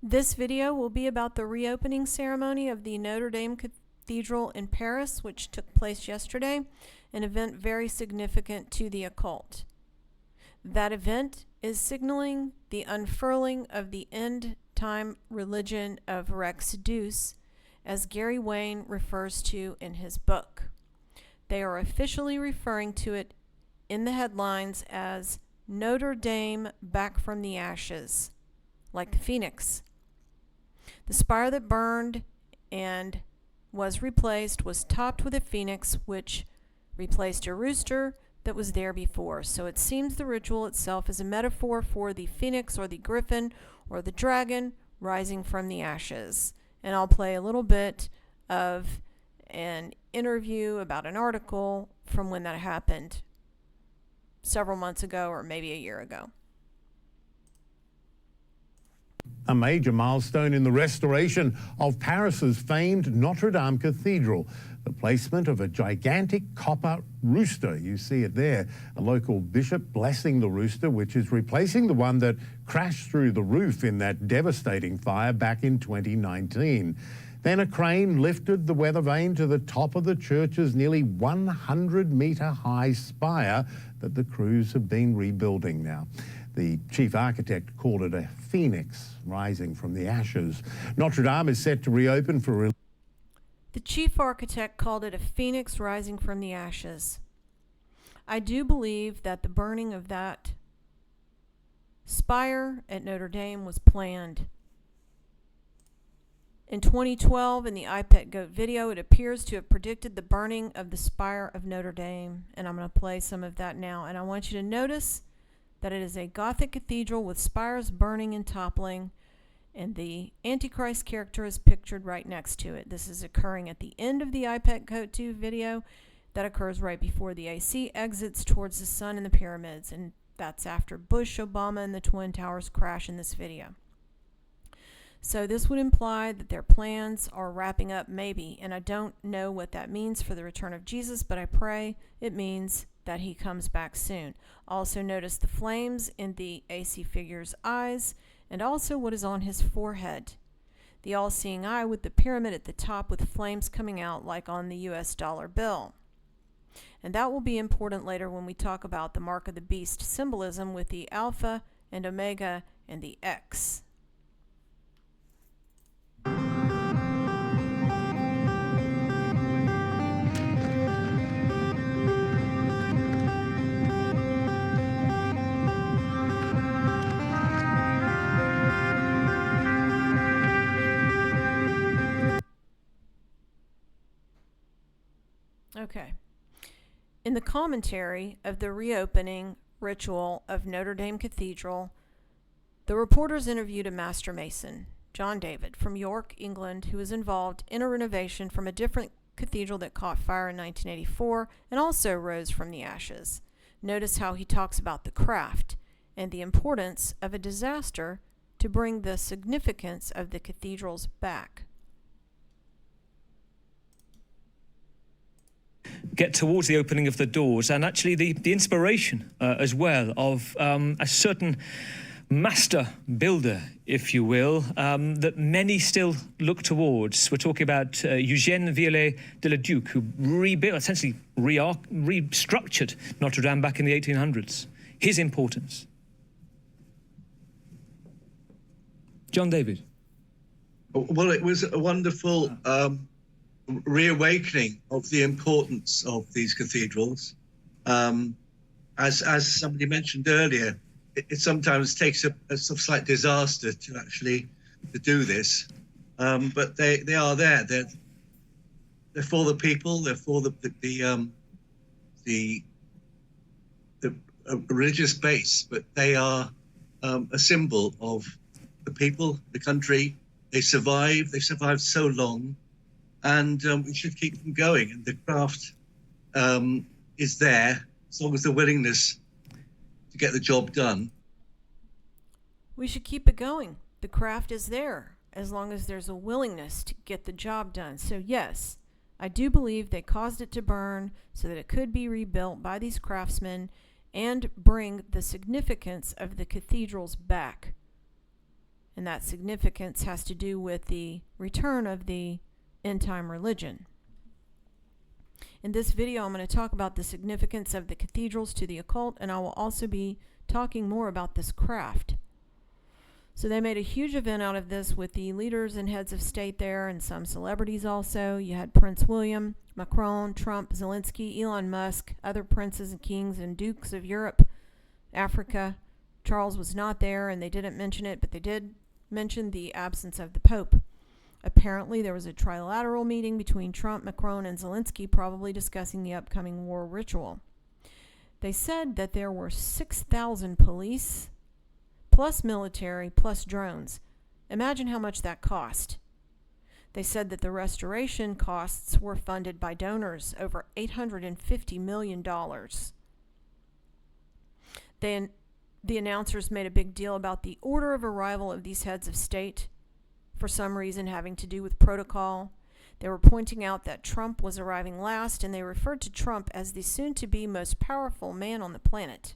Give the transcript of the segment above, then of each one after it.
This video will be about the reopening ceremony of the Notre Dame Cathedral in Paris, which took place yesterday, an event very significant to the occult. That event is signaling the unfurling of the end-time religion of Rex Deus, as Gary Wayne refers to in his book. They are officially referring to it in the headlines as Notre Dame back from the ashes, like the phoenix. The spire that burned and was replaced was topped with a phoenix, which replaced a rooster that was there before. So it seems the ritual itself is a metaphor for the phoenix or the griffin or the dragon rising from the ashes. And I'll play a little bit of an interview about an article from when that happened several months ago or maybe a year ago. A major milestone in the restoration of Paris's famed Notre Dame Cathedral. The placement of a gigantic copper rooster. You see it there. A local bishop blessing the rooster, which is replacing the one that crashed through the roof in that devastating fire back in 2019. Then a crane lifted the weather vane to the top of the church's nearly 100-metre high spire that the crews have been rebuilding now. The chief architect called it a phoenix rising from the ashes. Notre Dame is set to reopen for... The chief architect called it a phoenix rising from the ashes. I do believe that the burning of that spire at Notre Dame was planned. In 2012, in the iPet Goat video, it appears to have predicted the burning of the spire of Notre Dame. And I'm going to play some of that now. And I want you to notice that it is a Gothic cathedral with spires burning and toppling, and the Antichrist character is pictured right next to it. This is occurring at the end of the iPet Goat 2 video that occurs right before the AC exits towards the sun and the pyramids, and that's after Bush, Obama, and the Twin Towers crash in this video. So this would imply that their plans are wrapping up maybe, and I don't know what that means for the return of Jesus, but I pray it means that he comes back soon. Also notice the flames in the AC figure's eyes, and also what is on his forehead. The all-seeing eye with the pyramid at the top with flames coming out like on the US dollar bill. And that will be important later when we talk about the mark of the beast symbolism with the Alpha and Omega and the X. Okay. In the commentary of the reopening ritual of Notre Dame Cathedral, the reporters interviewed a master mason, John David, from York, England, who was involved in a renovation from a different cathedral that caught fire in 1984 and also rose from the ashes. Notice how he talks about the craft and the importance of a disaster to bring the significance of the cathedrals back. Get towards the opening of the doors, and actually the inspiration as well of a certain master builder, if you will, that many still look towards. We're talking about Eugène Viollet de la Duc, who essentially restructured Notre Dame back in the 1800s. His importance. John David. Well, it was a wonderful reawakening of the importance of these cathedrals. As somebody mentioned earlier, it sometimes takes a slight disaster to actually do this, but they are there. They're for the people. They're for the religious base, but they are a symbol of the people, the country. They survived. They survived so long. And we should keep them going. And the craft is there as long as the willingness to get the job done. We should keep it going. The craft is there as long as there's a willingness to get the job done. So yes, I do believe they caused it to burn so that it could be rebuilt by these craftsmen and bring the significance of the cathedrals back. And that significance has to do with the return of the end-time religion. In this video, I'm going to talk about the significance of the cathedrals to the occult, and I will also be talking more about this craft. So they made a huge event out of this with the leaders and heads of state there and some celebrities also. You had Prince William, Macron, Trump, Zelensky, Elon Musk, other princes and kings and dukes of Europe, Africa. Charles was not there, and they didn't mention it, but they did mention the absence of the Pope. Apparently, there was a trilateral meeting between Trump, Macron, and Zelensky, probably discussing the upcoming war ritual. They said that there were 6,000 police, plus military, plus drones. Imagine how much that cost. They said that the restoration costs were funded by donors, over $850 million. The announcers made a big deal about the order of arrival of these heads of state, for some reason having to do with protocol. They were pointing out that Trump was arriving last, and they referred to Trump as the soon-to-be most powerful man on the planet.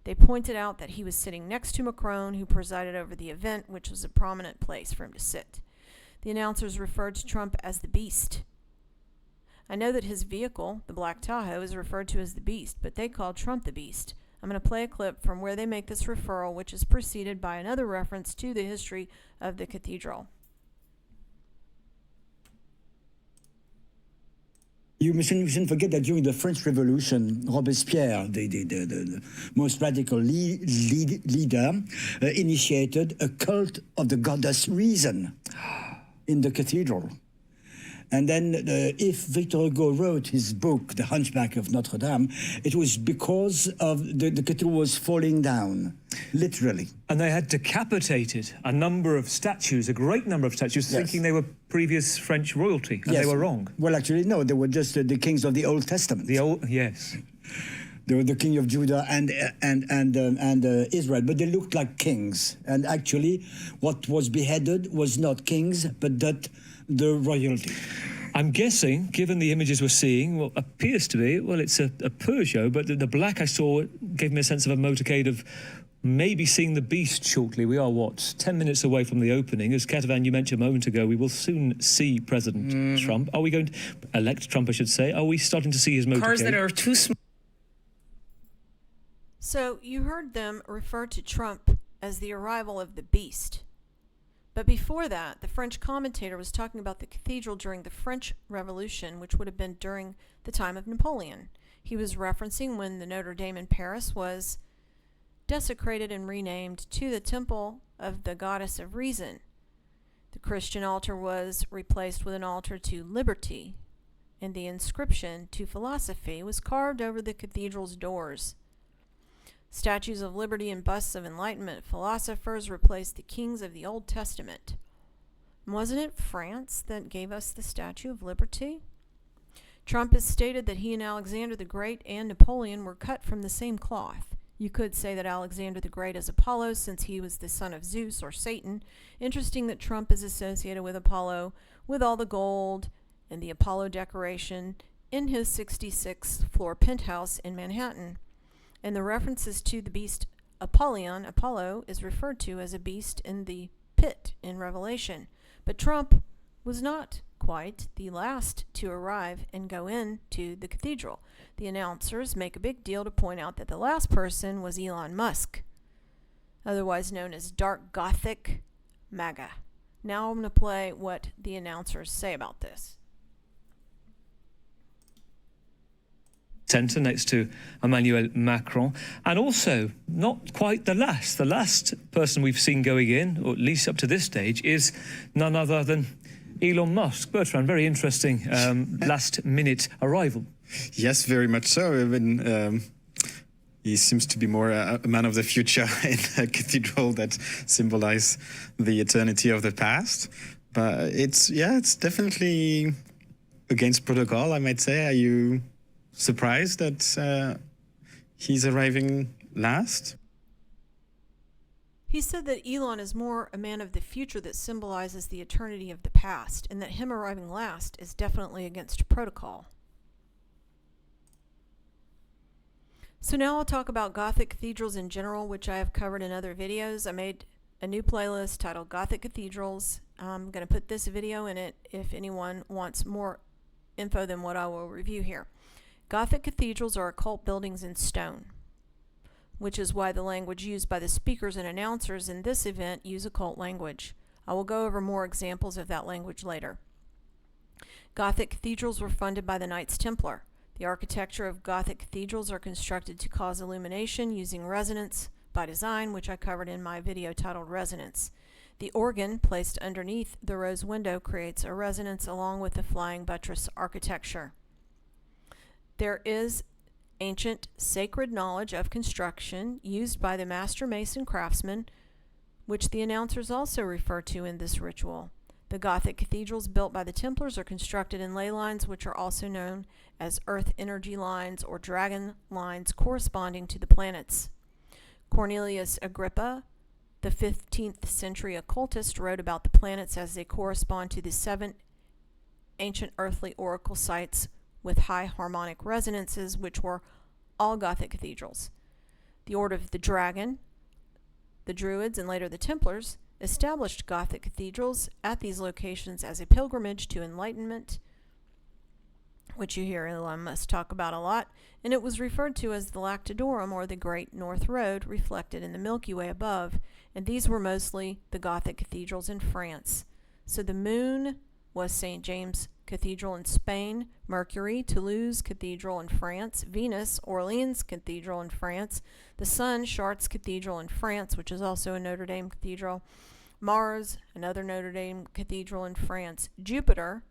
They pointed out that he was sitting next to Macron, who presided over the event, which was a prominent place for him to sit. The announcers referred to Trump as the Beast. I know that his vehicle, the Black Tahoe, is referred to as the Beast, but they called Trump the Beast. I'm going to play a clip from where they make this referral, which is preceded by another reference to the history of the cathedral. You shouldn't forget that during the French Revolution, Robespierre, the most radical leader, initiated a cult of the goddess Reason in the cathedral. And then if Victor Hugo wrote his book, The Hunchback of Notre Dame, it was because of the cathedral was falling down, literally. And they had decapitated a number of statues, a great number of statues, Yes. thinking they were previous French royalty, and they were wrong. Well, actually, no, they were just the kings of the Old Testament. Yes. They were the king of Judah and Israel, but they looked like kings. And actually, what was beheaded was not kings, but the royalty. I'm guessing, given the images we're seeing, what appears to be, well, it's a Peugeot, but the black I saw gave me a sense of a motorcade of maybe seeing the Beast shortly. We are, 10 minutes away from the opening. As Katavan, you mentioned a moment ago, we will soon see President Trump. Are we going to elect Trump, I should say? Are we starting to see his motorcade? Cars that are too small. So you heard them refer to Trump as the arrival of the Beast. But before that, the French commentator was talking about the cathedral during the French Revolution, which would have been during the time of Napoleon. He was referencing when the Notre Dame in Paris was desecrated and renamed to the Temple of the Goddess of Reason. The Christian altar was replaced with an altar to liberty, and the inscription to philosophy was carved over the cathedral's doors. Statues of liberty and busts of Enlightenment philosophers replaced the kings of the Old Testament. Wasn't it France that gave us the Statue of Liberty? Trump has stated that he and Alexander the Great and Napoleon were cut from the same cloth. You could say that Alexander the Great is Apollo, since he was the son of Zeus or Satan. Interesting that Trump is associated with Apollo, with all the gold and the Apollo decoration in his 66th floor penthouse in Manhattan. And the references to the beast Apollyon, Apollo, is referred to as a beast in the pit in Revelation. But Trump was not quite the last to arrive and go into the cathedral. The announcers make a big deal to point out that the last person was Elon Musk, otherwise known as Dark Gothic MAGA. Now I'm going to play what the announcers say about this. Centre next to Emmanuel Macron, and also not quite the last person we've seen going in, or at least up to this stage, is none other than Elon Musk. Bertrand, very interesting last minute arrival. Yes, very much so. Even he seems to be more a man of the future in a cathedral that symbolize the eternity of the past. But it's definitely against protocol, I might say. Are you surprised that he's arriving last? He said that Elon is more a man of the future that symbolizes the eternity of the past, and that him arriving last is definitely against protocol. So now I'll talk about Gothic cathedrals in general, which I have covered in other videos. I made a new playlist titled Gothic Cathedrals. I'm going to put this video in it if anyone wants more info than what I will review here. Gothic cathedrals are occult buildings in stone, which is why the language used by the speakers and announcers in this event use occult language. I will go over more examples of that language later. Gothic cathedrals were funded by the Knights Templar. The architecture of Gothic cathedrals are constructed to cause illumination using resonance by design, which I covered in my video titled Resonance. The organ placed underneath the rose window creates a resonance along with the flying buttress architecture. There is ancient sacred knowledge of construction used by the master mason craftsmen, which the announcers also refer to in this ritual. The Gothic cathedrals built by the Templars are constructed in ley lines, which are also known as earth energy lines or dragon lines corresponding to the planets. Cornelius Agrippa, the 15th century occultist, wrote about the planets as they correspond to the 7 ancient earthly oracle sites with high harmonic resonances, which were all Gothic cathedrals. The Order of the Dragon, the Druids, and later the Templars established Gothic cathedrals at these locations as a pilgrimage to enlightenment, which you hear Elon Musk talk about a lot, and it was referred to as the Lactodorum, or the Great North Road, reflected in the Milky Way above, and these were mostly the Gothic cathedrals in France. So the moon was St. James Cathedral in Spain, Mercury, Toulouse Cathedral in France, Venus, Orleans Cathedral in France, the sun, Chartres Cathedral in France, which is also a Notre Dame cathedral, Mars, another Notre Dame cathedral in France, Jupiter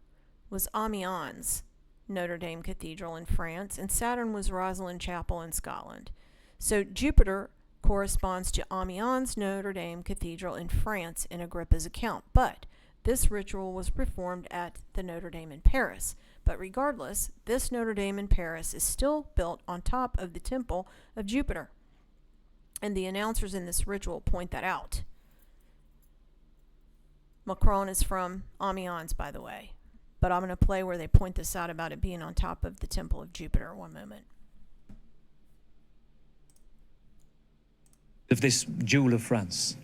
was Amiens Notre Dame Cathedral in France, and Saturn was Rosslyn Chapel in Scotland. So Jupiter corresponds to Amiens Notre Dame Cathedral in France in Agrippa's account, but this ritual was performed at the Notre Dame in Paris. But regardless, this Notre Dame in Paris is still built on top of the temple of Jupiter, and the announcers in this ritual point that out. Macron is from Amiens, by the way. But I'm going to play where they point this out about it being on top of the Temple of Jupiter. One moment. Of this jewel of France.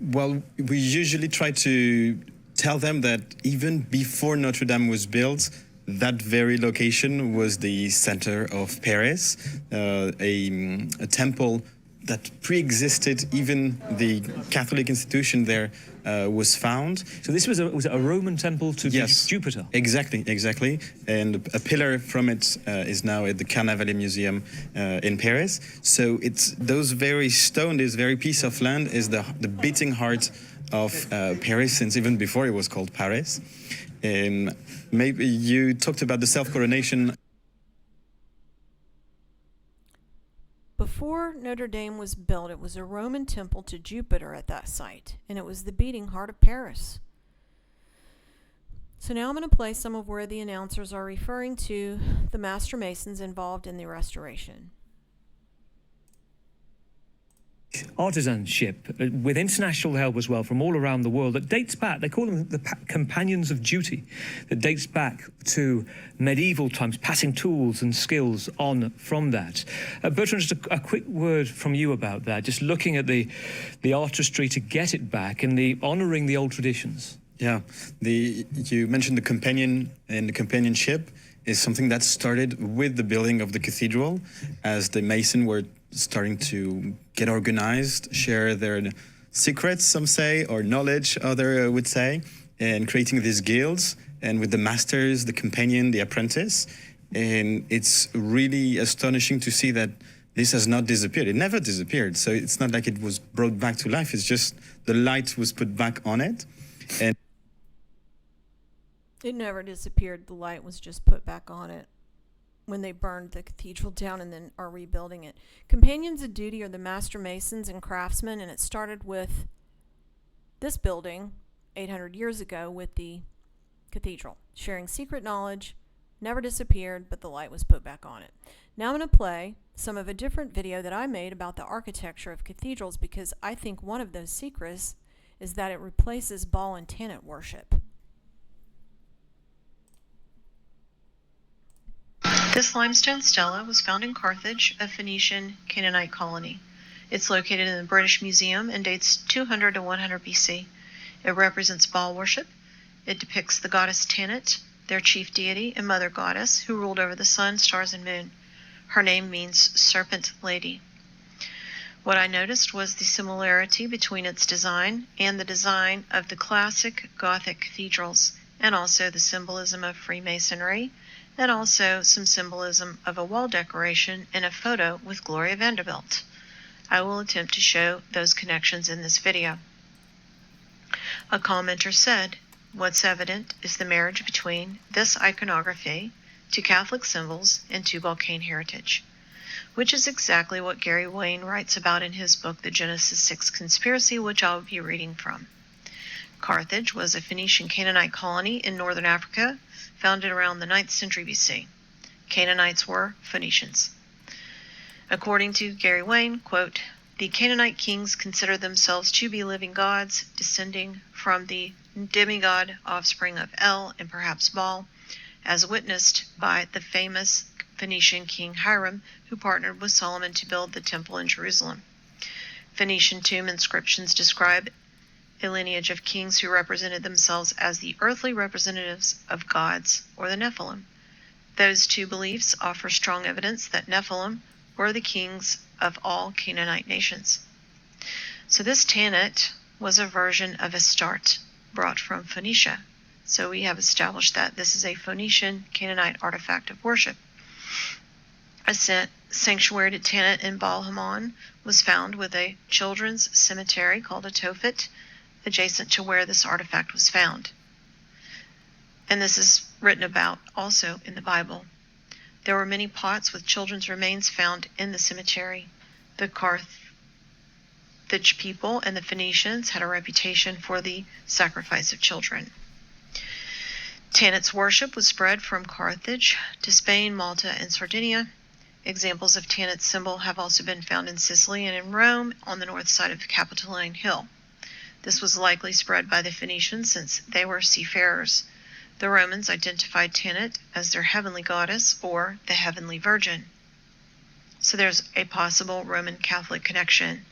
Well, we usually try to tell them that even before Notre Dame was built, that very location was the center of Paris, a temple that pre-existed even the Catholic institution there was found. So this was a Roman temple to Yes, Jupiter? Exactly. And a pillar from it is now at the Carnavalet Museum in Paris. So it's those very stone, this very piece of land is the beating heart of Paris since even before it was called Paris. And maybe you talked about the self-coronation. Before Notre Dame was built, it was a Roman temple to Jupiter at that site, and it was the beating heart of Paris. So now I'm going to play some of where the announcers are referring to the master masons involved in the restoration. Artisanship with international help as well from all around the world that dates back, they call them the companions of duty, that dates back to medieval times, passing tools and skills on from that. Bertrand, just a quick word from you about that, just looking at the artistry to get it back and the honouring the old traditions. Yeah, you mentioned the companion, and the companionship is something that started with the building of the cathedral, as the Masons were starting to get organized, share their secrets, some say, or knowledge, other would say, and creating these guilds, and with the masters, the companion, the apprentice. And it's really astonishing to see that this has not disappeared. It never disappeared. So it's not like it was brought back to life. It's just the light was put back on it. And It never disappeared. The light was just put back on it when they burned the cathedral down and then are rebuilding it. Companions of duty are the master masons and craftsmen, and it started with this building 800 years ago with the cathedral. Sharing secret knowledge, never disappeared, but the light was put back on it. Now I'm going to play some of a different video that I made about the architecture of cathedrals, because I think one of those secrets is that it replaces ball and tenant worship. This limestone stela was found in Carthage, a Phoenician Canaanite colony. It's located in the British Museum and dates 200 to 100 BC. It represents Baal worship. It depicts the goddess Tanit, their chief deity and mother goddess, who ruled over the sun, stars, and moon. Her name means serpent lady. What I noticed was the similarity between its design and the design of the classic Gothic cathedrals, and also the symbolism of Freemasonry, and also some symbolism of a wall decoration in a photo with Gloria Vanderbilt. I will attempt to show those connections in this video. A commenter said, "What's evident is the marriage between this iconography to Catholic symbols and to Balkan heritage," which is exactly what Gary Wayne writes about in his book, The Genesis 6 Conspiracy, which I'll be reading from. Carthage was a Phoenician Canaanite colony in northern Africa, founded around the 9th century BC. Canaanites were Phoenicians. According to Gary Wayne, quote, "The Canaanite kings considered themselves to be living gods, descending from the demigod offspring of El and perhaps Baal, as witnessed by the famous Phoenician king Hiram, who partnered with Solomon to build the temple in Jerusalem. Phoenician tomb inscriptions describe a lineage of kings who represented themselves as the earthly representatives of gods, or the Nephilim. Those two beliefs offer strong evidence that Nephilim were the kings of all Canaanite nations." So this Tanit was a version of Astarte brought from Phoenicia. So we have established that this is a Phoenician Canaanite artifact of worship. A sanctuary to Tanit in Baal Hamon was found with a children's cemetery called a Tophet, adjacent to where this artifact was found. And this is written about also in the Bible. There were many pots with children's remains found in the cemetery. The Carthage people and the Phoenicians had a reputation for the sacrifice of children. Tanit's worship was spread from Carthage to Spain, Malta, and Sardinia. Examples of Tanit's symbol have also been found in Sicily and in Rome on the north side of the Capitoline Hill. This was likely spread by the Phoenicians since they were seafarers. The Romans identified Tanit as their heavenly goddess or the heavenly virgin. So there's a possible Roman Catholic connection.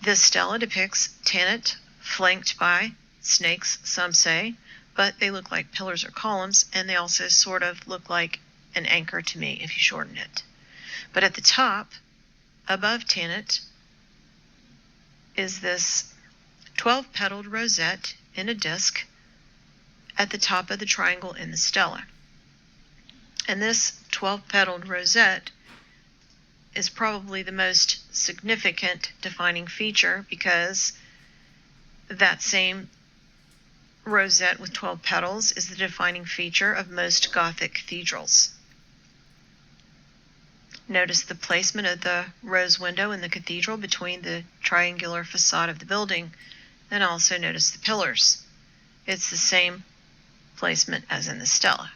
This stela depicts Tanit flanked by snakes, some say, but they look like pillars or columns, and they also sort of look like an anchor to me if you shorten it. But at the top, above Tanit, is this 12-petaled rosette in a disc at the top of the triangle in the stela. And this 12-petaled rosette is probably the most significant defining feature, because that same rosette with 12 petals is the defining feature of most Gothic cathedrals. Notice the placement of the rose window in the cathedral between the triangular facade of the building, and also notice the pillars. It's the same placement as in the stela.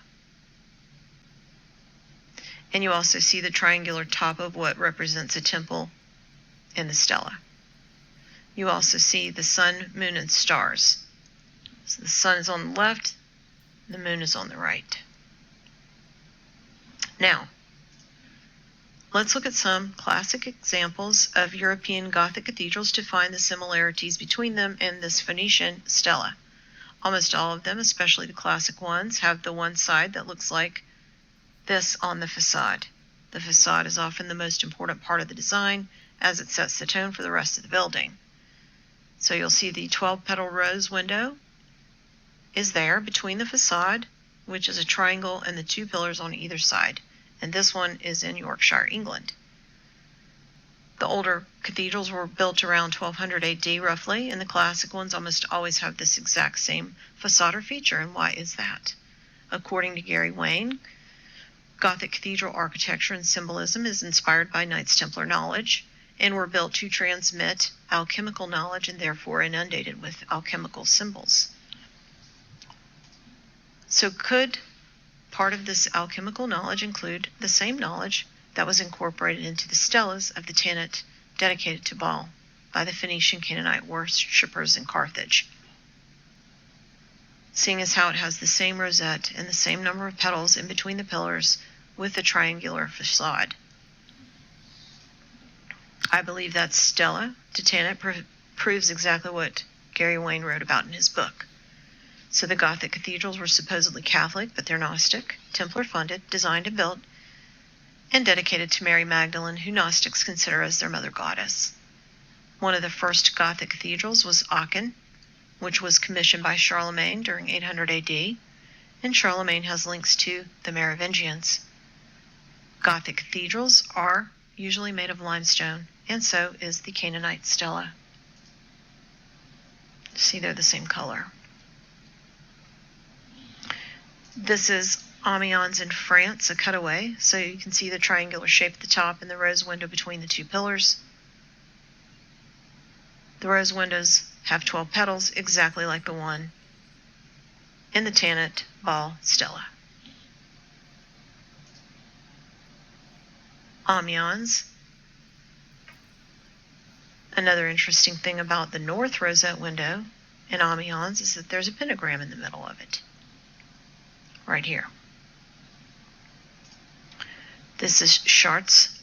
And you also see the triangular top of what represents a temple in the stela. You also see the sun, moon, and stars. So the sun is on the left, the moon is on the right. Now, let's look at some classic examples of European Gothic cathedrals to find the similarities between them and this Phoenician stela. Almost all of them, especially the classic ones, have the one side that looks like this on the facade. The facade is often the most important part of the design, as it sets the tone for the rest of the building. So you'll see the 12-petal rose window is there between the facade, which is a triangle, and the two pillars on either side. And this one is in Yorkshire, England. The older cathedrals were built around 1200 AD roughly, and the classic ones almost always have this exact same facade or feature. And why is that? According to Gary Wayne, Gothic cathedral architecture and symbolism is inspired by Knights Templar knowledge and were built to transmit alchemical knowledge and therefore inundated with alchemical symbols. So could part of this alchemical knowledge include the same knowledge that was incorporated into the stelas of the Tanit dedicated to Baal by the Phoenician Canaanite worshippers in Carthage? Seeing as how it has the same rosette and the same number of petals in between the pillars with the triangular facade. I believe that stela to Tanit proves exactly what Gary Wayne wrote about in his book. So the Gothic cathedrals were supposedly Catholic, but they're Gnostic, Templar-funded, designed and built, and dedicated to Mary Magdalene, who Gnostics consider as their mother goddess. One of the first Gothic cathedrals was Aachen, which was commissioned by Charlemagne during 800 AD, and Charlemagne has links to the Merovingians. Gothic cathedrals are usually made of limestone, and so is the Canaanite stela. See, they're the same color. This is Amiens in France, a cutaway, so you can see the triangular shape at the top and the rose window between the two pillars. The rose windows have 12 petals, exactly like the one in the Tanit ball stela. Amiens. Another interesting thing about the north rosette window in Amiens is that there's a pentagram in the middle of it, right here. This is Chartres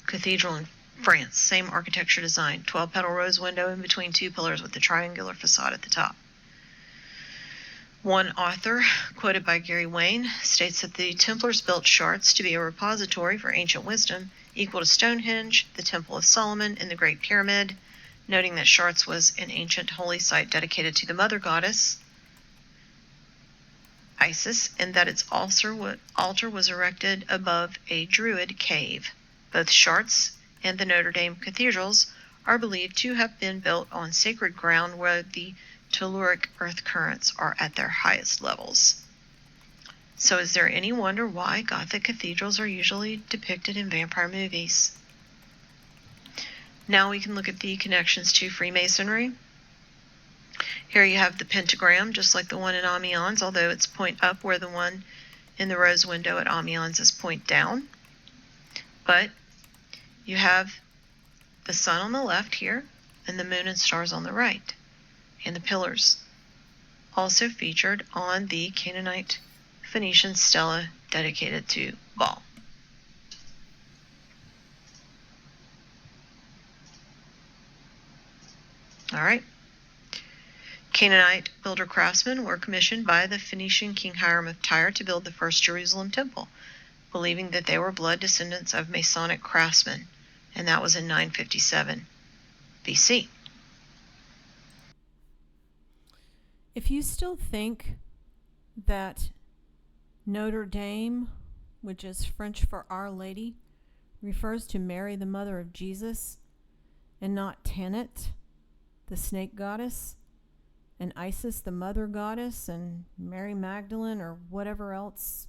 Cathedral in France, same architecture design, 12-petal rose window in between two pillars with the triangular facade at the top. One author, quoted by Gary Wayne, states that the Templars built Chartres to be a repository for ancient wisdom, equal to Stonehenge, the Temple of Solomon, and the Great Pyramid, noting that Chartres was an ancient holy site dedicated to the mother goddess, Isis, and that its altar was erected above a druid cave. Both Chartres and the Notre Dame cathedrals are believed to have been built on sacred ground where the telluric earth currents are at their highest levels. So is there any wonder why Gothic cathedrals are usually depicted in vampire movies? Now we can look at the connections to Freemasonry. Here you have the pentagram, just like the one in Amiens, although it's point up where the one in the rose window at Amiens is point down. But you have the sun on the left here, and the moon and stars on the right, and the pillars. Also featured on the Canaanite Phoenician stela dedicated to Baal. All right. Canaanite builder craftsmen were commissioned by the Phoenician king Hiram of Tyre to build the first Jerusalem temple, believing that they were blood descendants of Masonic craftsmen, and that was in 957 BC. If you still think that Notre Dame, which is French for Our Lady, refers to Mary, the mother of Jesus, and not Tanit, the snake goddess, and Isis, the mother goddess, and Mary Magdalene, or whatever else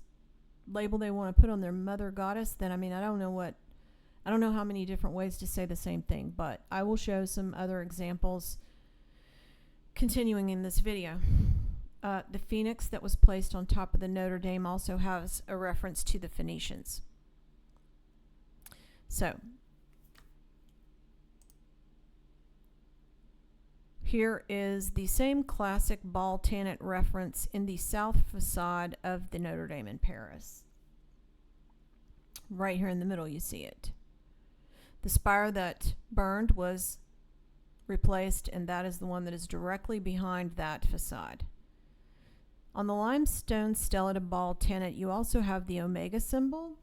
label they want to put on their mother goddess, then I don't know how many different ways to say the same thing, but I will show some other examples continuing in this video. The phoenix that was placed on top of the Notre Dame also has a reference to the Phoenicians. So, here is the same classic Baal Tanit reference in the south facade of the Notre Dame in Paris. Right here in the middle you see it. The spire that burned was replaced, and that is the one that is directly behind that facade. On the limestone stela to Baal Tanit, you also have the Omega symbol.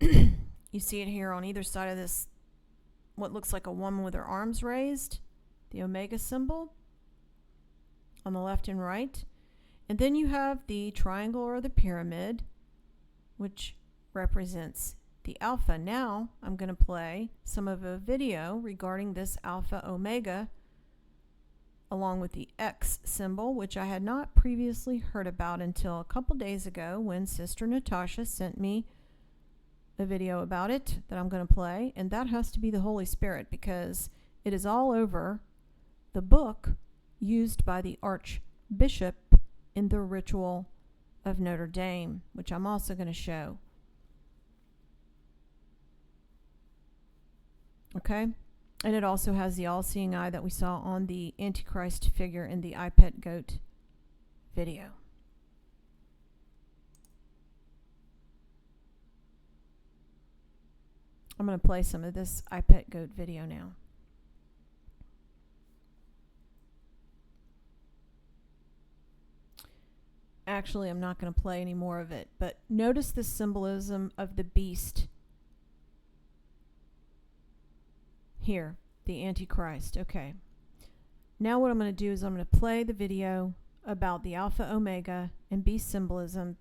You see it here on either side of this, what looks like a woman with her arms raised, the Omega symbol on the left and right. And then you have the triangle or the pyramid, which represents the Alpha. Now I'm going to play some of a video regarding this Alpha Omega, along with the X symbol, which I had not previously heard about until a couple days ago when Sister Natasha sent me a video about it that I'm going to play, and that has to be the Holy Spirit, because it is all over the book used by the Archbishop in the ritual of Notre Dame, which I'm also going to show. Okay? And it also has the all-seeing eye that we saw on the Antichrist figure in the iPet Goat video. I'm going to play some of this iPet goat video now. Actually, I'm not going to play any more of it, but notice the symbolism of the beast here, the Antichrist. Okay. Now what I'm going to do is I'm going to play the video about the Alpha, Omega, and beast symbolism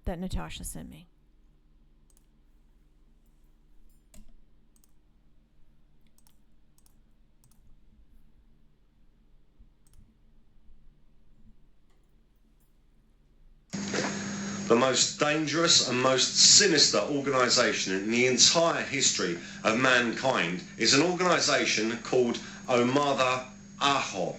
that Natasha sent me. The most dangerous and most sinister organisation in the entire history of mankind is an organisation called Omada Aho.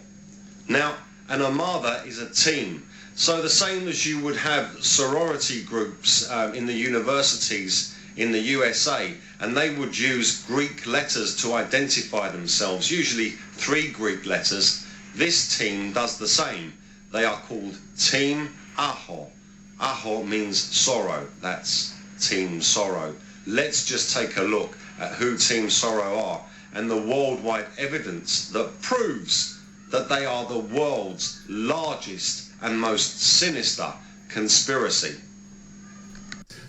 Now, an Armada is a team. So the same as you would have sorority groups in the universities in the USA, and they would use Greek letters to identify themselves, usually 3 Greek letters. This team does the same. They are called Team Aho. Aho means sorrow. That's Team Sorrow. Let's just take a look at who Team Sorrow are and the worldwide evidence that proves that they are the world's largest and most sinister conspiracy.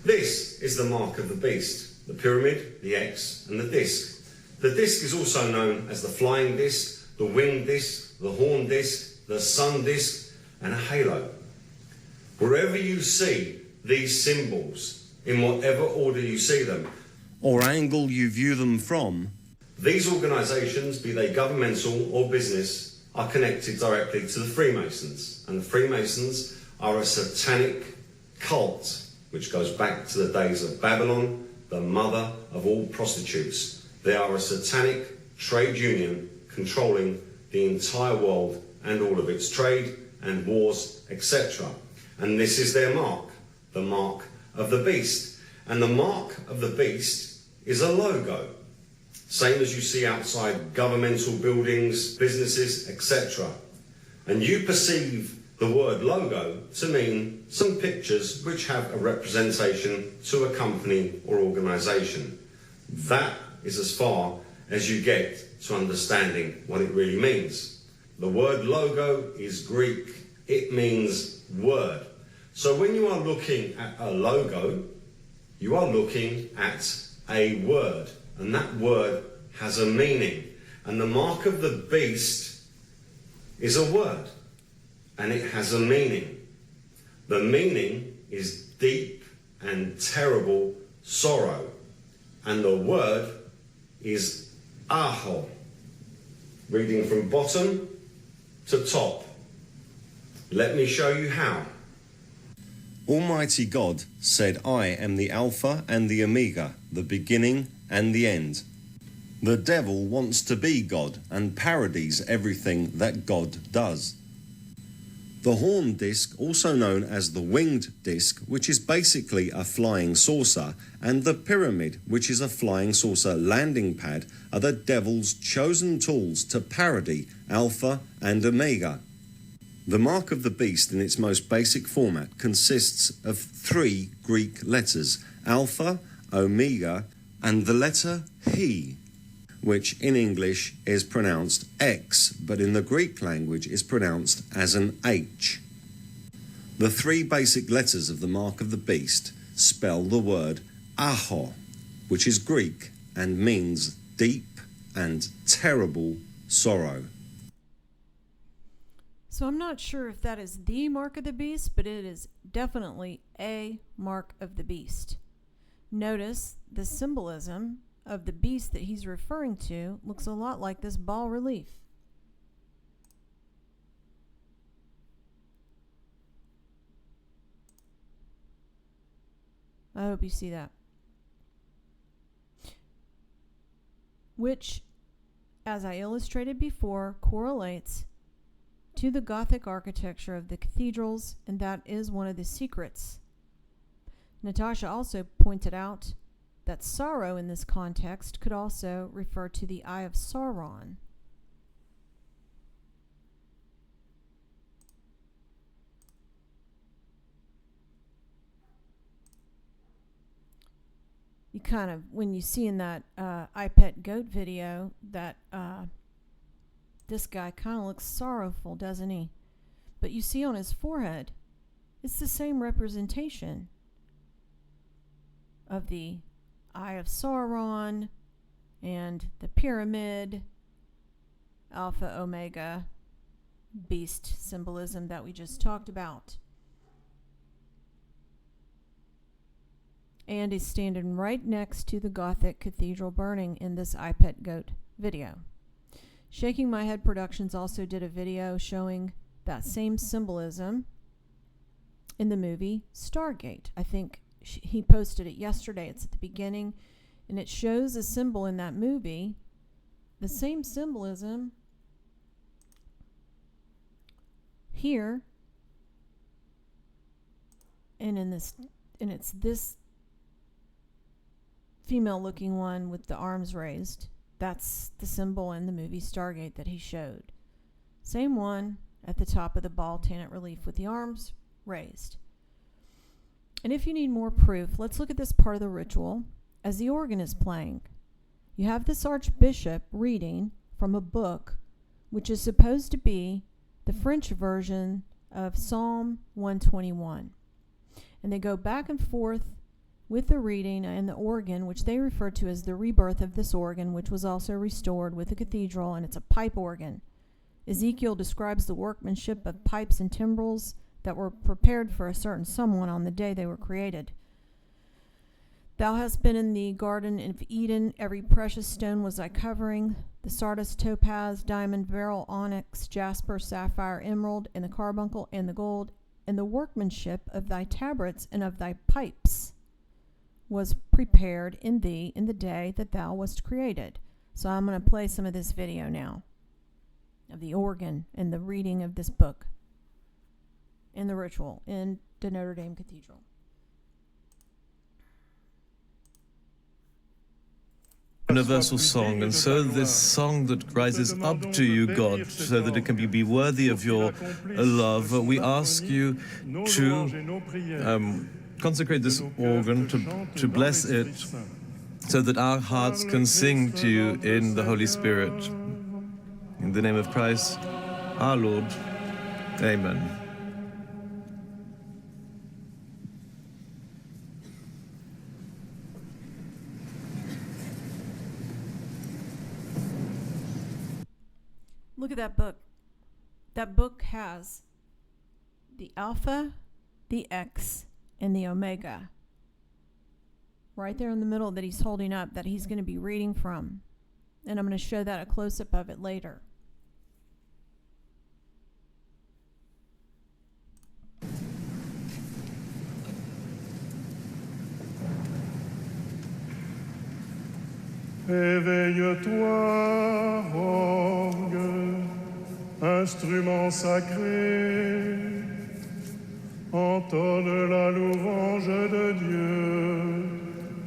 This is the mark of the beast, the pyramid, the X and the disc. The disc is also known as the flying disc, the winged disc, the horn disc, the sun disc and a halo. Wherever you see these symbols, in whatever order you see them, or angle you view them from, these organisations, be they governmental or business, are connected directly to the Freemasons. And the Freemasons are a satanic cult which goes back to the days of Babylon, the mother of all prostitutes. They are a satanic trade union controlling the entire world and all of its trade and wars, etc. And this is their mark, the mark of the beast. And the mark of the beast is a logo, same as you see outside governmental buildings, businesses, etc. And you perceive the word logo to mean some pictures which have a representation to a company or organisation. That is as far as you get to understanding what it really means. The word logo is Greek. It means word. So when you are looking at a logo, you are looking at a word, and that word has a meaning. And the mark of the beast is a word, and it has a meaning. The meaning is deep and terrible sorrow, and the word is aho. Reading from bottom to top. Let me show you how. Almighty God said, I am the Alpha and the Omega, the beginning and the end. The devil wants to be God and parodies everything that God does. The horn disc, also known as the winged disc, which is basically a flying saucer, and the pyramid, which is a flying saucer landing pad, are the devil's chosen tools to parody Alpha and Omega. The mark of the beast in its most basic format consists of 3 Greek letters, Alpha, Omega, and the letter He, which in English is pronounced X, but in the Greek language is pronounced as an H. The 3 basic letters of the mark of the beast spell the word Aho, which is Greek and means deep and terrible sorrow. So I'm not sure if that is the mark of the beast, but it is definitely a mark of the beast. Notice the symbolism of the beast that he's referring to looks a lot like this bas relief. I hope you see that. Which, as I illustrated before, correlates to the Gothic architecture of the cathedrals, and that is one of the secrets. Natasha also pointed out that sorrow in this context could also refer to the Eye of Sauron. You kind of, when you see in that I Pet Goat video, that this guy kind of looks sorrowful, doesn't he? But you see on his forehead, it's the same representation of the Eye of Sauron and the pyramid, Alpha, Omega, beast symbolism that we just talked about. And he's standing right next to the Gothic cathedral burning in this I Pet Goat video. Shaking My Head Productions also did a video showing that same symbolism in the movie Stargate. I think he posted it yesterday. It's at the beginning, and it shows a symbol in that movie, the same symbolism here, and it's this female-looking one with the arms raised. That's the symbol in the movie Stargate that he showed. Same one at the top of the ball tenant relief with the arms raised. And if you need more proof, let's look at this part of the ritual as the organ is playing. You have this archbishop reading from a book which is supposed to be the French version of Psalm 121. And they go back and forth with the reading and the organ, which they refer to as the rebirth of this organ, which was also restored with the cathedral, and it's a pipe organ. Ezekiel describes the workmanship of pipes and timbrels that were prepared for a certain someone on the day they were created. Thou hast been in the garden of Eden. Every precious stone was thy covering, the sardius, topaz, diamond, beryl, onyx, jasper, sapphire, emerald, and the carbuncle, and the gold, and the workmanship of thy tabrets and of thy pipes was prepared in thee in the day that thou wast created. So I'm going to play some of this video now of the organ and the reading of this book in the ritual in the Notre Dame Cathedral. Universal song, and so this song that rises up to you, God, so that it can be worthy of your love, we ask you to consecrate this organ, to bless it, so that our hearts can sing to you in the Holy Spirit. In the name of Christ, our Lord. Amen. Look at that book. That book has the Alpha, the X, and the Omega right there in the middle that he's holding up, that he's going to be reading from. And I'm going to show that a close-up of it later. Éveille-toi, orgue, instrument sacré, entonne la louange de Dieu,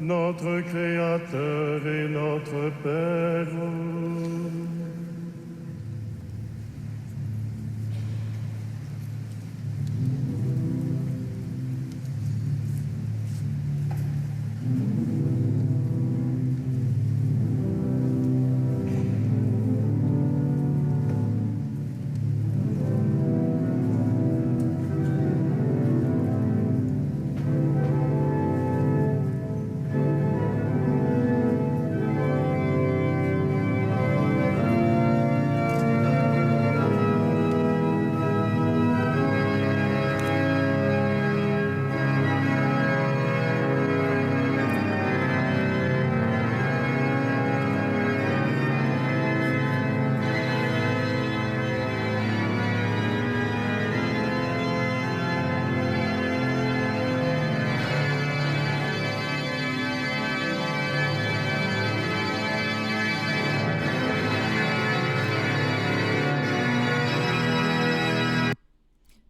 notre Créateur et notre Père.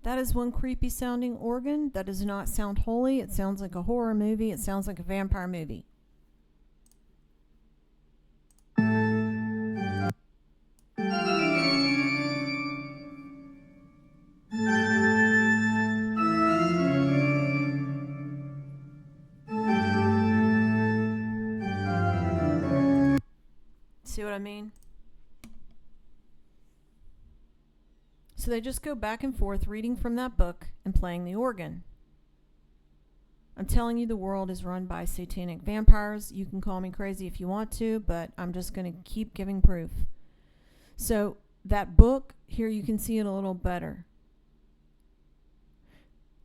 That is one creepy sounding organ. That does not sound holy. It sounds like a horror movie. It sounds like a vampire movie. I mean? So they just go back and forth reading from that book and playing the organ. I'm telling you, the world is run by satanic vampires. You can call me crazy if you want to, but I'm just going to keep giving proof. So that book, here you can see it a little better.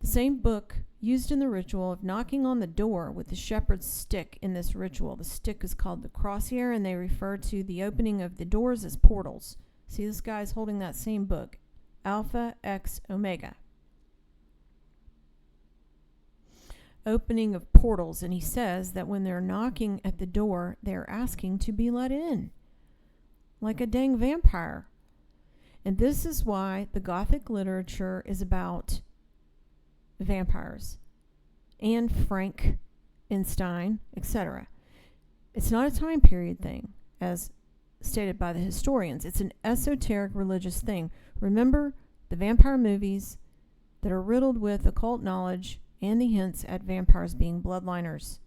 The same book used in the ritual of knocking on the door with the shepherd's stick in this ritual. The stick is called the crozier, and they refer to the opening of the doors as portals. See, this guy's holding that same book, Alpha X Omega. Opening of portals, and he says that when they're knocking at the door, they're asking to be let in, like a dang vampire. And this is why the Gothic literature is about vampires and Frankenstein, etc. It's not a time period thing, as stated by the historians. It's an esoteric religious thing. Remember the vampire movies that are riddled with occult knowledge and the hints at vampires being bloodliners.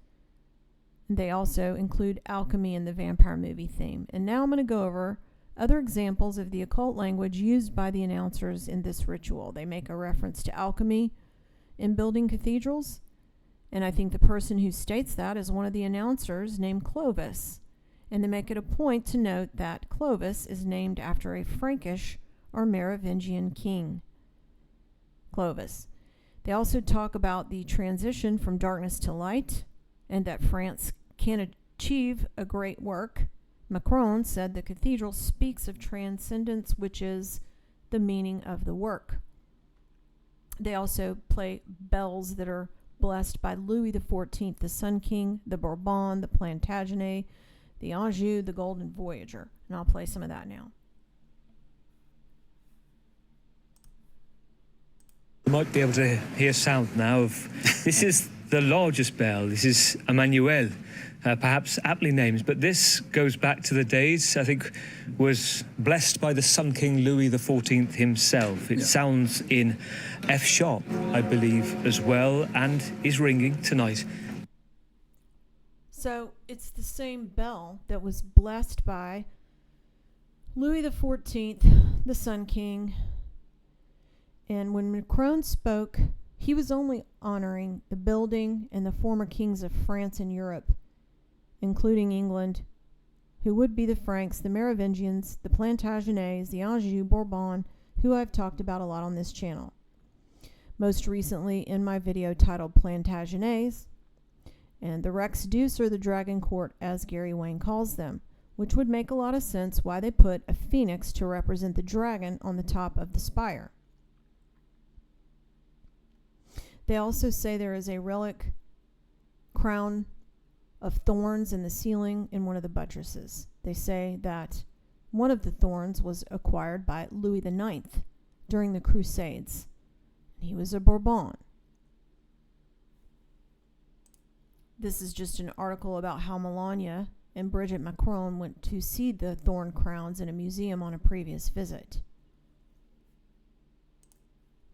They also include alchemy in the vampire movie theme. And now I'm going to go over other examples of the occult language used by the announcers in this ritual. They make a reference to alchemy in building cathedrals, and I think the person who states that is one of the announcers named Clovis. And they make it a point to note that Clovis is named after a Frankish or Merovingian king, Clovis. They also talk about the transition from darkness to light, and that France can achieve a great work. Macron said the cathedral speaks of transcendence, which is the meaning of the work. They also play bells that are blessed by Louis XIV, the Sun King, the Bourbon, the Plantagenet, the Anjou, the Golden Voyager. And I'll play some of that now. You might be able to hear sound now of this is the largest bell. This is Emmanuel, perhaps aptly named, but this goes back to the days, I think, was blessed by the Sun King Louis XIV himself. It sounds in F sharp, I believe, as well, and is ringing tonight. So it's the same bell that was blessed by Louis XIV, the Sun King. And when Macron spoke, he was only honoring the building and the former kings of France and Europe, including England, who would be the Franks, the Merovingians, the Plantagenets, the Anjou, Bourbon, who I've talked about a lot on this channel. Most recently in my video titled Plantagenets, and the Rex Deuce, or the Dragon Court, as Gary Wayne calls them, which would make a lot of sense why they put a phoenix to represent the dragon on the top of the spire. They also say there is a relic crown of thorns in the ceiling in one of the buttresses. They say that one of the thorns was acquired by Louis IX during the Crusades. He was a Bourbon. This is just an article about how Melania and Brigitte Macron went to see the thorn crowns in a museum on a previous visit.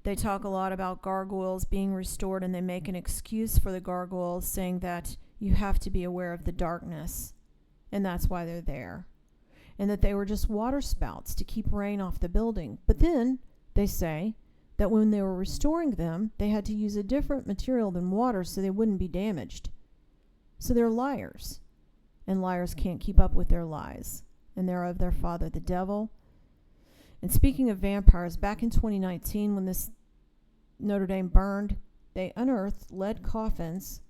They talk a lot about gargoyles being restored, and they make an excuse for the gargoyles, saying that you have to be aware of the darkness, and that's why they're there, and that they were just water spouts to keep rain off the building. But then they say that when they were restoring them, they had to use a different material than water so they wouldn't be damaged. So they're liars, and liars can't keep up with their lies, and they're of their father, the devil. And speaking of vampires, back in 2019, when this Notre Dame burned, they unearthed lead coffins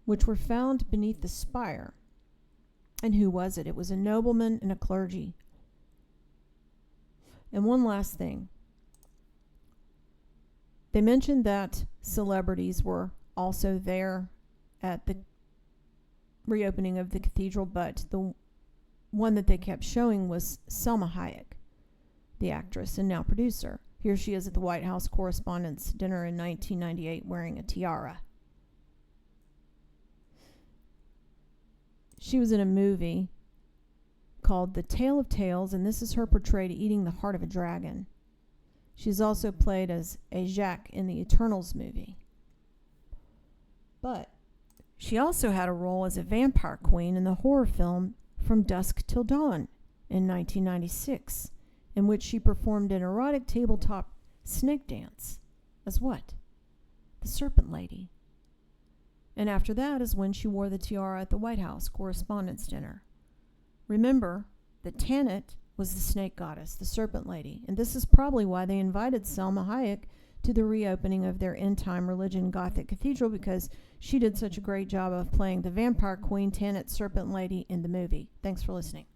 which were found beneath the spire. And who was it? It was a nobleman and a clergy. And one last thing. They mentioned that celebrities were also there at the reopening of the cathedral, but the one that they kept showing was Selma Hayek, the actress and now producer. Here she is at the White House Correspondents' Dinner in 1998 wearing a tiara. She was in a movie called The Tale of Tales, and this is her portrayed eating the heart of a dragon. She's also played as Ajak in the Eternals movie. But she also had a role as a vampire queen in the horror film From Dusk Till Dawn in 1996, in which she performed an erotic tabletop snake dance as what? The Serpent Lady. And after that is when she wore the tiara at the White House Correspondents' Dinner. Remember that Tanit was the snake goddess, the Serpent Lady, and this is probably why they invited Selma Hayek to the reopening of their end-time religion Gothic cathedral, because she did such a great job of playing the vampire queen Tanit Serpent Lady in the movie. Thanks for listening.